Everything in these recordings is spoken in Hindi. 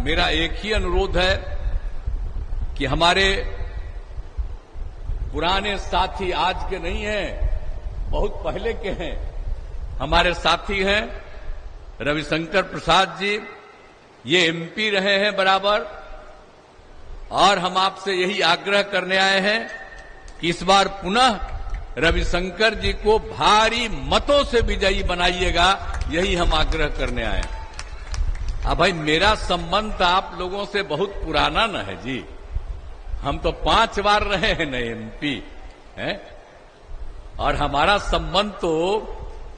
मेरा एक ही अनुरोध है कि हमारे पुराने साथी आज के नहीं हैं, बहुत पहले के हैं, हमारे साथी हैं रविशंकर प्रसाद जी, ये एमपी रहे हैं बराबर, और हम आपसे यही आग्रह करने आए हैं कि इस बार पुनः रविशंकर जी को भारी मतों से विजयी बनाइएगा, यही हम आग्रह करने आए हैं। अब भाई मेरा संबंध आप लोगों से बहुत पुराना न है जी, हम तो 5 बार रहे हैं न एमपी हैं, और हमारा संबंध तो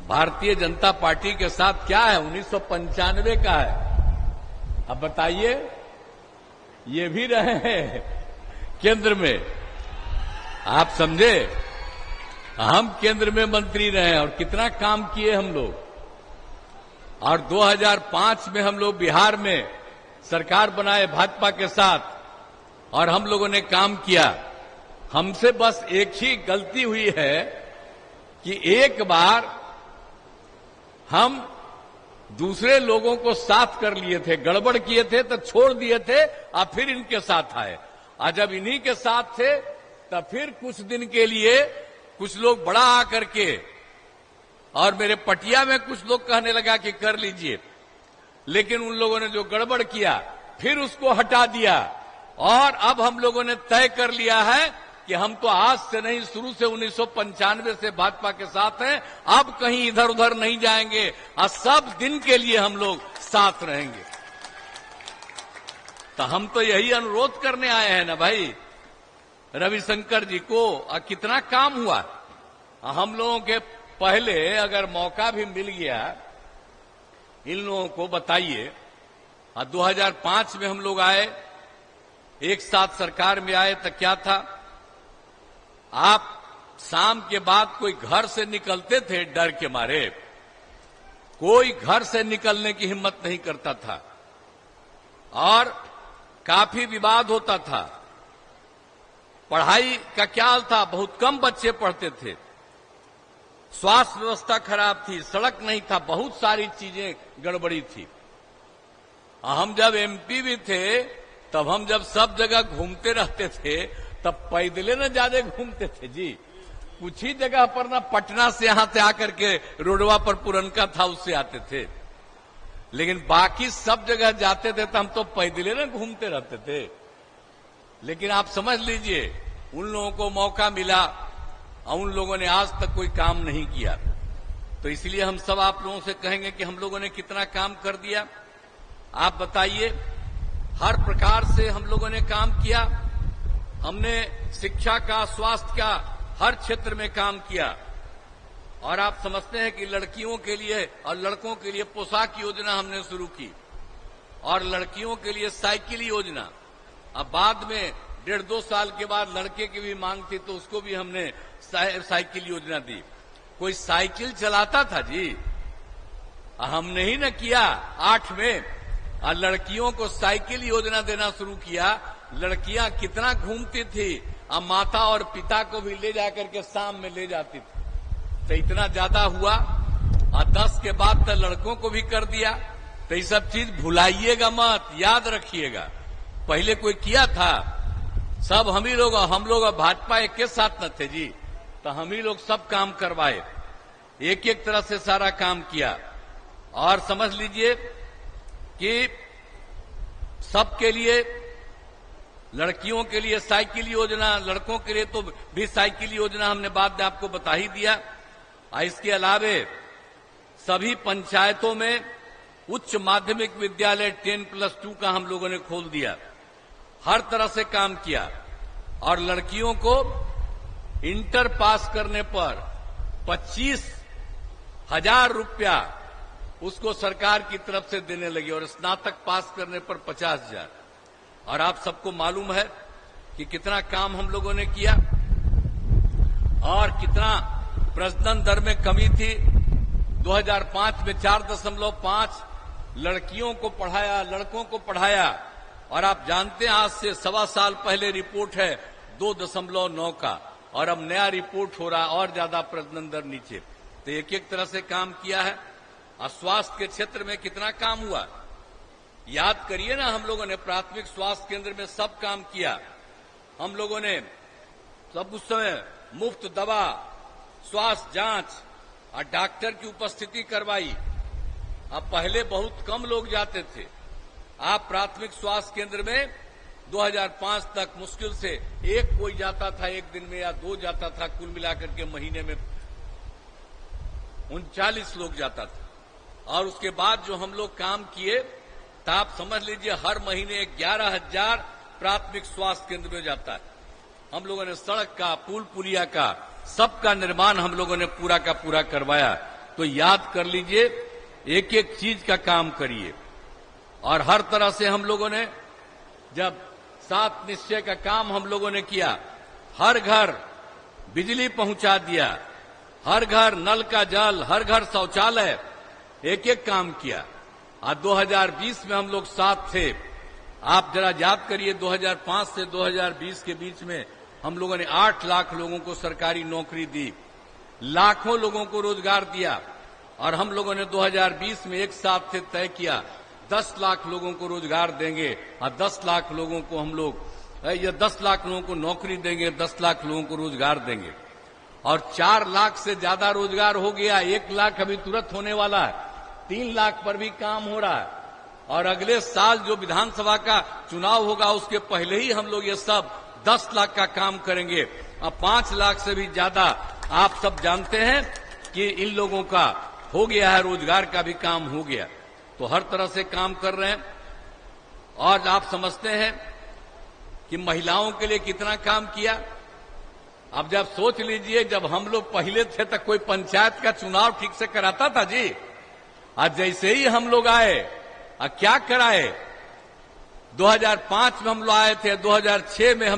भारतीय जनता पार्टी के साथ क्या है 1995 का है। अब बताइए, ये भी रहे हैं केंद्र में, आप समझे, हम केंद्र में मंत्री रहे और कितना काम किए हम लोग, और 2005 में हम लोग बिहार में सरकार बनाए भाजपा के साथ, और हम लोगों ने काम किया। हमसे बस एक ही गलती हुई है कि एक बार हम दूसरे लोगों को साथ कर लिए थे, गड़बड़ किए थे तो छोड़ दिए थे, और फिर इनके साथ आए, और जब इन्हीं के साथ थे तब फिर कुछ दिन के लिए कुछ लोग बड़ा आकर के, और मेरे पटिया में कुछ लोग कहने लगा कि कर लीजिए, लेकिन उन लोगों ने जो गड़बड़ किया फिर उसको हटा दिया, और अब हम लोगों ने तय कर लिया है कि हम तो आज से नहीं, शुरू से 1995 से भाजपा के साथ हैं, अब कहीं इधर उधर नहीं जाएंगे, और सब दिन के लिए हम लोग साथ रहेंगे। तो हम तो यही अनुरोध करने आए हैं ना भाई रविशंकर जी को, और कितना काम हुआ हम लोगों के। पहले अगर मौका भी मिल गया इन लोगों को, बताइए, 2005 में हम लोग आए, एक साथ सरकार में आए, तो क्या था, आप शाम के बाद कोई घर से निकलते थे डर के मारे, कोई घर से निकलने की हिम्मत नहीं करता था, और काफी विवाद होता था। पढ़ाई का क्या हाल था, बहुत कम बच्चे पढ़ते थे, स्वास्थ्य व्यवस्था खराब थी, सड़क नहीं था, बहुत सारी चीजें गड़बड़ी थी। हम जब एमपी भी थे तब हम जब सब जगह घूमते रहते थे तब पैदले न ज्यादा घूमते थे जी, कुछ ही जगह पर ना पटना से यहां से आकर के रोडवा पर पुरनका था उससे आते थे, लेकिन बाकी सब जगह जाते थे तो हम तो पैदले न घूमते रहते थे। लेकिन आप समझ लीजिए, उन लोगों को मौका मिला और उन लोगों ने आज तक कोई काम नहीं किया। तो इसलिए हम सब आप लोगों से कहेंगे कि हम लोगों ने कितना काम कर दिया, आप बताइए। हर प्रकार से हम लोगों ने काम किया, हमने शिक्षा का, स्वास्थ्य का, हर क्षेत्र में काम किया। और आप समझते हैं कि लड़कियों के लिए और लड़कों के लिए पोशाक योजना हमने शुरू की, और लड़कियों के लिए साइकिल योजना। अब बाद में 1.5-2 साल के बाद लड़के की भी मांग थी तो उसको भी हमने साइकिल योजना दी। कोई साइकिल चलाता था जी, हमने ही न किया 8 में, और लड़कियों को साइकिल योजना देना शुरू किया। लड़कियां कितना घूमती थी, अब माता और पिता को भी ले जाकर के शाम में ले जाती थी। तो इतना ज्यादा हुआ, और 10 के बाद तो लड़कों को भी कर दिया। तो ये सब चीज भुलाइएगा मत, याद रखिएगा। पहले कोई किया था, सब हम ही लोग भाजपा एक के साथ न थे जी, तो हम ही लोग सब काम करवाए, एक एक तरह से सारा काम किया। और समझ लीजिए कि सबके लिए, लड़कियों के लिए साइकिल योजना, लड़कों के लिए तो भी साइकिल योजना हमने बाद में आपको बता ही दिया। और इसके अलावे सभी पंचायतों में उच्च माध्यमिक विद्यालय 10+2 का हम लोगों ने खोल दिया, हर तरह से काम किया। और लड़कियों को इंटर पास करने पर 25,000 रुपया उसको सरकार की तरफ से देने लगी, और स्नातक पास करने पर 50,000। और आप सबको मालूम है कि कितना काम हम लोगों ने किया, और कितना प्रजनन दर में कमी थी। 2005 में 4.5 लड़कियों को पढ़ाया, लड़कों को पढ़ाया। और आप जानते हैं आज से 1.25 साल पहले रिपोर्ट है 2.9 का, और अब नया रिपोर्ट हो रहा और ज्यादा प्रजनन दर नीचे। तो एक एक तरह से काम किया है। और स्वास्थ्य के क्षेत्र में कितना काम हुआ, याद करिए ना, हम लोगों ने प्राथमिक स्वास्थ्य केंद्र में सब काम किया। हम लोगों ने सब उस समय मुफ्त दवा, स्वास्थ्य जांच और डॉक्टर की उपस्थिति करवाई। अब पहले बहुत कम लोग जाते थे। आप प्राथमिक स्वास्थ्य केंद्र में 2005 तक मुश्किल से एक कोई जाता था एक दिन में, या 2 जाता था। कुल मिलाकर के महीने में 39 लोग जाता था। और उसके बाद जो हम लोग काम किए, तो आप समझ लीजिए हर महीने 11,000 प्राथमिक स्वास्थ्य केंद्र में जाता है। हम लोगों ने सड़क का, पुल पुलिया का, सबका निर्माण हम लोगों ने पूरा का पूरा करवाया। तो याद कर लीजिए, एक एक चीज का काम करिए। और हर तरह से हम लोगों ने जब 7 निश्चय का काम हम लोगों ने किया, हर घर बिजली पहुंचा दिया, हर घर नल का जल, हर घर शौचालय, एक एक काम किया। और 2020 में हम लोग साथ थे। आप जरा याद करिए, 2005 से 2020 के बीच में हम लोगों ने 8 लाख लोगों को सरकारी नौकरी दी, लाखों लोगों को रोजगार दिया। और हम लोगों ने 2020 में एक साथ थे तय किया 10 लाख लोगों को रोजगार देंगे, और 10 लाख लोगों को हम लोग, या 10 लाख लोगों को नौकरी देंगे, 10 लाख लोगों को रोजगार देंगे। और 4 लाख से ज्यादा रोजगार हो गया। 1 लाख अभी तुरंत होने वाला है, 3 लाख पर भी काम हो रहा है। और अगले साल जो विधानसभा का चुनाव होगा, उसके पहले ही हम लोग ये सब 10 लाख का काम करेंगे। अब 5 लाख से भी ज्यादा आप सब जानते हैं कि इन लोगों का हो गया है, रोजगार का भी काम हो गया। तो हर तरह से काम कर रहे हैं। और आप समझते हैं कि महिलाओं के लिए कितना काम किया। अब जब सोच लीजिए, जब हम लोग पहले थे तो कोई पंचायत का चुनाव ठीक से कराता था जी। आज जैसे ही हम लोग आए, क्या कराए, 2005 में हम लोग आए थे, 2006 में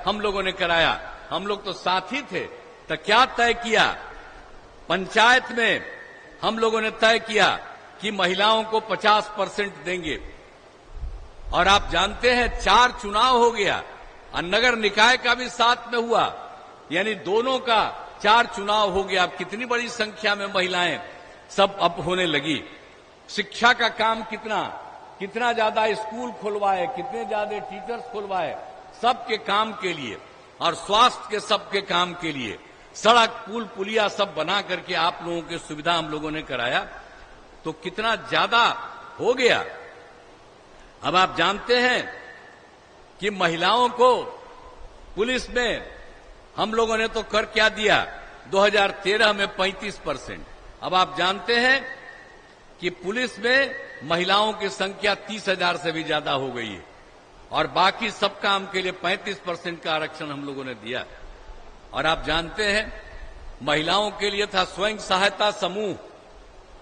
हम लोगों ने कराया। हम लोग तो साथी थे। तो क्या तय किया, पंचायत में हम लोगों ने तय किया कि महिलाओं को 50% देंगे। और आप जानते हैं 4 चुनाव हो गया, और नगर निकाय का भी साथ में हुआ, यानी दोनों का 4 चुनाव हो गया। अब कितनी बड़ी संख्या में महिलाएं सब अब होने लगी। शिक्षा का काम कितना ज्यादा स्कूल खुलवाए, कितने ज्यादा टीचर्स खुलवाए, सबके काम के लिए। और स्वास्थ्य के सबके काम के लिए सड़क, पुल पुलिया सब बना करके आप लोगों की सुविधा हम लोगों ने कराया। तो कितना ज्यादा हो गया। अब आप जानते हैं कि महिलाओं को पुलिस में हम लोगों ने तो कर क्या दिया, 2013 में 35%। अब आप जानते हैं कि पुलिस में महिलाओं की संख्या 30,000 से भी ज्यादा हो गई है। और बाकी सब काम के लिए 35% का आरक्षण हम लोगों ने दिया। और आप जानते हैं, महिलाओं के लिए था स्वयं सहायता समूह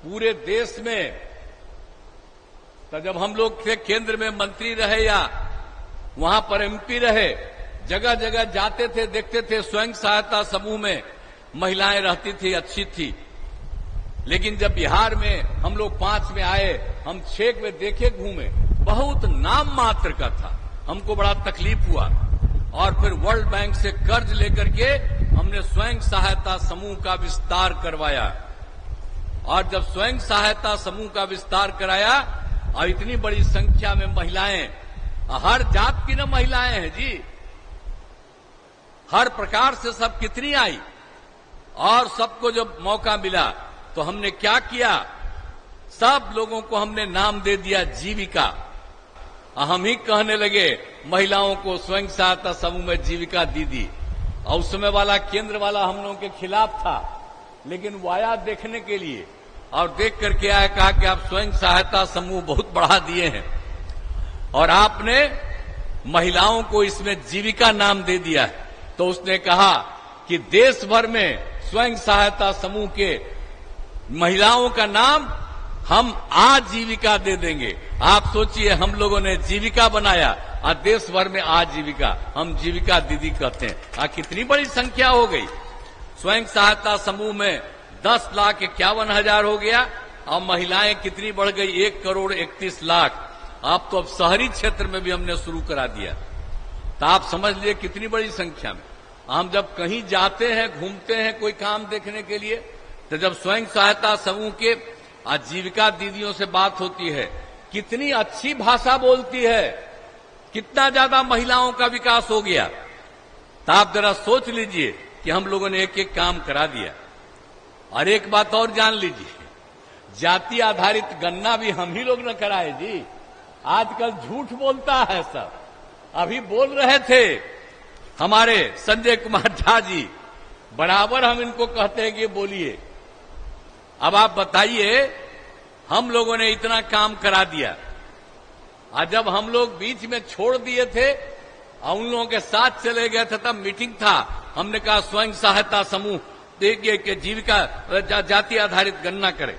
पूरे देश में। तो जब हम लोग थे केंद्र में मंत्री रहे या वहां पर एमपी रहे, जगह जगह जाते थे, देखते थे स्वयं सहायता समूह में महिलाएं रहती थी, अच्छी थी। लेकिन जब बिहार में हम लोग 5 में आए, हम 6 में देखे, घूमे, बहुत नाम मात्र का था। हमको बड़ा तकलीफ हुआ। और फिर वर्ल्ड बैंक से कर्ज लेकर के हमने स्वयं सहायता समूह का विस्तार करवाया। और जब स्वयं सहायता समूह का विस्तार कराया, और इतनी बड़ी संख्या में महिलाएं, हर जात की न महिलाएं हैं जी, हर प्रकार से सब कितनी आई। और सबको जब मौका मिला तो हमने क्या किया, सब लोगों को हमने नाम दे दिया जीविका। हम ही कहने लगे महिलाओं को स्वयं सहायता समूह में जीविका दीदी। और उस समय वाला केंद्र वाला हम लोगों के खिलाफ था, लेकिन वो आया देखने के लिए, और देख करके आया, कहा कि आप स्वयं सहायता समूह बहुत बढ़ा दिए हैं, और आपने महिलाओं को इसमें जीविका नाम दे दिया है। तो उसने कहा कि देश भर में स्वयं सहायता समूह के महिलाओं का नाम हम आजीविका दे देंगे। आप सोचिए, हम लोगों ने जीविका बनाया, और देश भर में आजीविका हम जीविका दीदी कहते हैं। कितनी बड़ी संख्या हो गई। स्वयं सहायता समूह में 10,51,000 हो गया, और महिलाएं कितनी बढ़ गई, 1,31,00,000। आप तो अब शहरी क्षेत्र में भी हमने शुरू करा दिया। तो आप समझ लिए कितनी बड़ी संख्या में। हम जब कहीं जाते हैं, घूमते हैं कोई काम देखने के लिए, तो जब स्वयं सहायता समूह के आजीविका दीदियों से बात होती है, कितनी अच्छी भाषा बोलती है, कितना ज्यादा महिलाओं का विकास हो गया। तो आप जरा सोच लीजिए कि हम लोगों ने एक एक काम करा दिया। और एक बात और जान लीजिए, जाति आधारित गणना भी हम ही लोग न कराए जी। आजकल झूठ बोलता है सब। अभी बोल रहे थे हमारे संजय कुमार झा जी, बराबर हम इनको कहते हैं कि बोलिए। अब आप बताइए, हम लोगों ने इतना काम करा दिया, और जब हम लोग बीच में छोड़ दिए थे और उन लोगों के साथ चले गए थे, तब मीटिंग था, हमने कहा स्वयं सहायता समूह देखिए कि जीविका जाति आधारित गणना करे,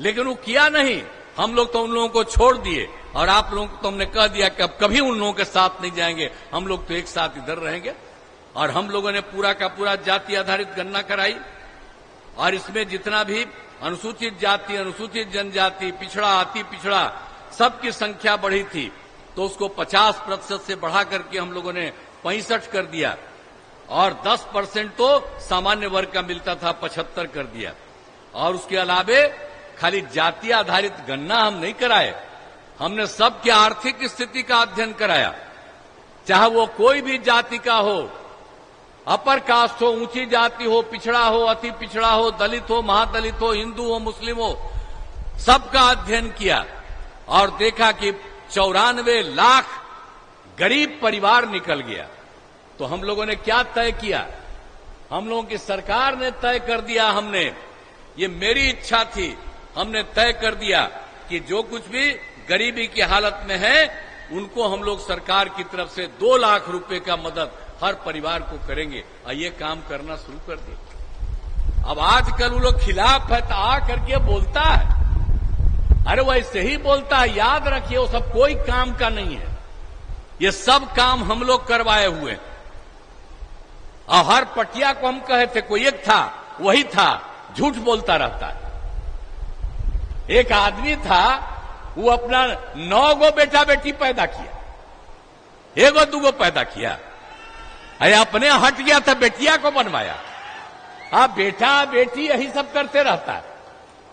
लेकिन वो किया नहीं। हम लोग तो उन लोगों को छोड़ दिए, और आप लोगों को तो हमने कह दिया कि अब कभी उन लोगों के साथ नहीं जाएंगे, हम लोग तो एक साथ इधर रहेंगे। और हम लोगों ने पूरा का पूरा जाति आधारित गणना कराई, और इसमें जितना भी अनुसूचित जाति, अनुसूचित जनजाति, पिछड़ा, अति पिछड़ा, सबकी संख्या बढ़ी थी, तो उसको 50% से बढ़ा करके हम लोगों ने 65 कर दिया, और 10% तो सामान्य वर्ग का मिलता था, 75 कर दिया। और उसके अलावे खाली जाति आधारित गणना हम नहीं कराए, हमने सबकी आर्थिक स्थिति का अध्ययन कराया, चाहे वो कोई भी जाति का हो, अपर कास्ट हो, ऊंची जाति हो, पिछड़ा हो, अति पिछड़ा हो, दलित हो, महादलित हो, हिंदू हो, मुस्लिम हो, सबका अध्ययन किया और देखा कि 94 लाख गरीब परिवार निकल गया। तो हम लोगों ने क्या तय किया, हम लोगों की सरकार ने तय कर दिया, हमने, ये मेरी इच्छा थी, हमने तय कर दिया कि जो कुछ भी गरीबी की हालत में है उनको हम लोग सरकार की तरफ से 2 लाख रुपए का मदद हर परिवार को करेंगे, और ये काम करना शुरू कर दिया। अब आजकल वो लोग खिलाफ है तो आ करके बोलता है, अरे वैसे ही बोलता है, याद रखिए वो सब कोई काम का नहीं है, ये सब काम हम लोग करवाए हुए। और हर पटिया को हम कहे थे, कोई एक था वही था, झूठ बोलता रहता है। एक आदमी था, वो अपना 9 गो बेटा बेटी पैदा किया, 1 2 पैदा किया, अरे अपने हट गया था, बेटिया को बनवाया। आप बेटा बेटी यही सब करते रहता है,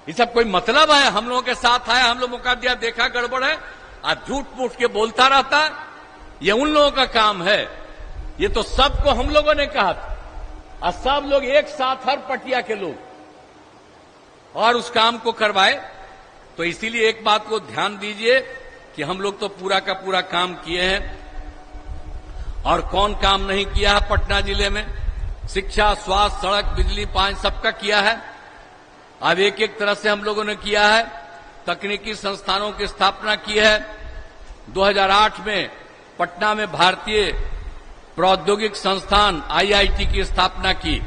ये सब कोई मतलब है? हम लोगों के साथ आया, हम लोग मौका दिया, देखा गड़बड़ है, आज झूठ मूठ के बोलता रहता है, ये उन लोगों का काम है। ये तो सबको हम लोगों ने कहा था, और सब लोग एक साथ, हर पटिया के लोग, और उस काम को करवाए। तो इसीलिए एक बात को ध्यान दीजिए कि हम लोग तो पूरा का पूरा काम किए हैं, और कौन काम नहीं किया है पटना जिले में? शिक्षा, स्वास्थ्य, सड़क, बिजली, पानी, सबका किया है। अब एक एक तरह से हम लोगों ने किया है। तकनीकी संस्थानों की स्थापना की है। 2008 में पटना में भारतीय प्रौद्योगिक संस्थान IIT की स्थापना की।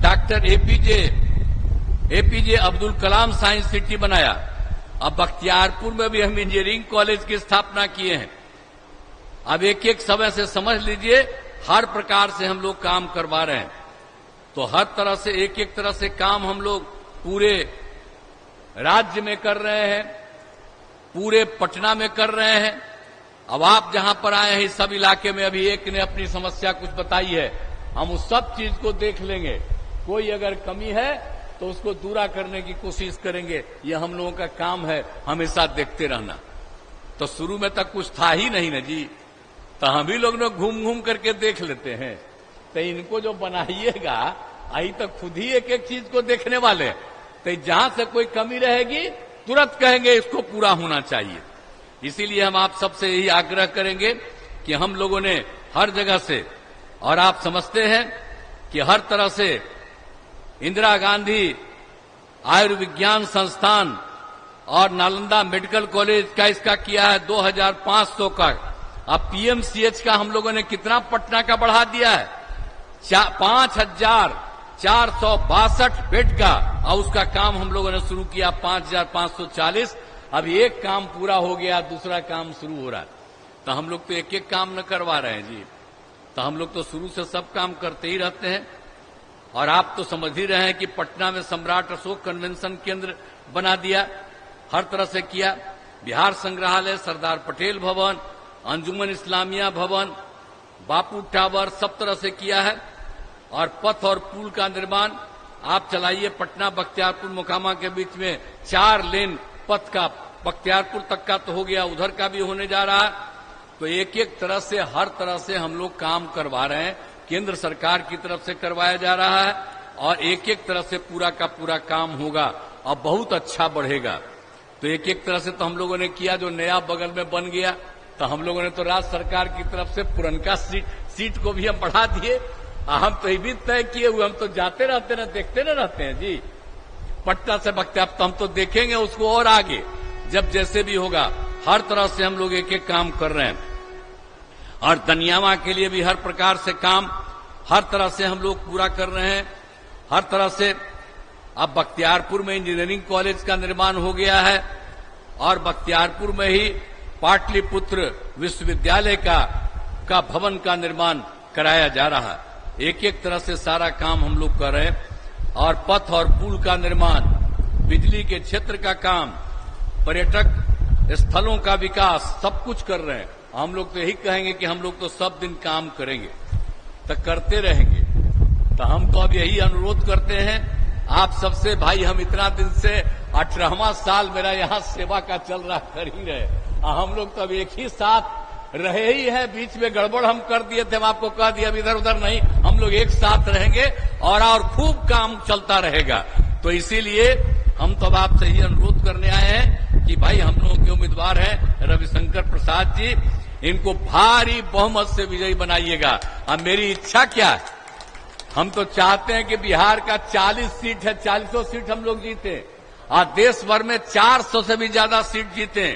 Doctor APJ Abdul Kalam science city बनाया। अब बख्तियारपुर में भी हम इंजीनियरिंग कॉलेज की स्थापना किए हैं। अब एक एक समय से समझ लीजिए, हर प्रकार से हम लोग काम करवा रहे हैं। तो हर तरह से एक एक तरह से काम हम लोग पूरे राज्य में कर रहे हैं, पूरे पटना में कर रहे हैं। अब आप जहां पर आए हैं, इस सब इलाके में अभी एक ने अपनी समस्या कुछ बताई है, हम उस सब चीज को देख लेंगे। कोई अगर कमी है तो उसको दूरा करने की कोशिश करेंगे। ये हम लोगों का काम है, हमेशा देखते रहना। तो शुरू में तक कुछ था ही नहीं ना जी, तो हम ही लोग घूम घूम करके देख लेते हैं। तो इनको जो बनाइएगा, आई तो खुद ही एक एक चीज को देखने वाले। तो जहां से कोई कमी रहेगी तुरंत कहेंगे इसको पूरा होना चाहिए। इसीलिए हम आप सबसे यही आग्रह करेंगे कि हम लोगों ने हर जगह से, और आप समझते हैं कि हर तरह से इंदिरा गांधी आयुर्विज्ञान संस्थान और नालंदा मेडिकल कॉलेज का इसका किया है 2500 का। अब PMCH का हम लोगों ने कितना पटना का बढ़ा दिया है, 5462 बेड का, और उसका काम हम लोगों ने शुरू किया 5540। अब एक काम पूरा हो गया, दूसरा काम शुरू हो रहा है। तो हम लोग तो एक एक काम न करवा रहे हैं जी, तो हम लोग तो शुरू से सब काम करते ही रहते हैं। और आप तो समझ ही रहे हैं कि पटना में सम्राट अशोक कन्वेंशन केंद्र बना दिया, हर तरह से किया। बिहार संग्रहालय, सरदार पटेल भवन, अंजुमन इस्लामिया भवन, बापू टावर, सब तरह से किया है। और पथ और पुल का निर्माण आप चलाइए, पटना बख्तियारपुर मोकामा के बीच में 4 लेन पथ का बख्तियारपुर तक का तो हो गया, उधर का भी होने जा रहा है। तो एक एक तरह से, हर तरह से हम लोग काम करवा रहे हैं। केंद्र सरकार की तरफ से करवाया जा रहा है और एक एक तरह से पूरा का पूरा काम होगा और बहुत अच्छा बढ़ेगा। तो एक एक तरह से तो हम लोगों ने किया, जो नया बगल में बन गया, तो हम लोगों ने तो राज्य सरकार की तरफ से पुरनका सीट को भी हम बढ़ा दिए। हम तो ये भी तय किए हुए, हम तो जाते रहते ना, देखते ना रहते हैं जी। पटना से बख्तियारपुर तो हम तो देखेंगे उसको, और आगे जब जैसे भी होगा, हर तरह से हम लोग एक एक काम कर रहे हैं। और दनियामा के लिए भी हर प्रकार से काम, हर तरह से हम लोग पूरा कर रहे हैं। हर तरह से अब बख्तियारपुर में इंजीनियरिंग कॉलेज का निर्माण हो गया है और बख्तियारपुर में ही पाटलिपुत्र विश्वविद्यालय का भवन का निर्माण कराया जा रहा है। एक एक तरह से सारा काम हम लोग कर रहे हैं। और पथ और पुल का निर्माण, बिजली के क्षेत्र का काम, पर्यटक स्थलों का विकास, सब कुछ कर रहे हैं। हम लोग तो यही कहेंगे कि हम लोग तो सब दिन काम करेंगे, तो करते रहेंगे। तो हम तो अब यही अनुरोध करते हैं आप सबसे, भाई हम इतना दिन से 18वां साल मेरा यहाँ सेवा का चल रहा, कर ही रहे। हम लोग तो अब एक ही साथ रहे ही है। बीच में गड़बड़ हम कर दिए थे, हम आपको कह दिया, अब इधर उधर नहीं, हम लोग एक साथ रहेंगे और खूब काम चलता रहेगा। तो इसीलिए हम तो अब आपसे ही अनुरोध करने आए हैं कि भाई हम लोगों के उम्मीदवार हैं रविशंकर प्रसाद जी, इनको भारी बहुमत से विजयी बनाइएगा। अब मेरी इच्छा क्या है, हम तो चाहते हैं कि बिहार का 40 सीट है, 40 सीट हम लोग जीते और देश भर में 400 से भी ज्यादा सीट जीते।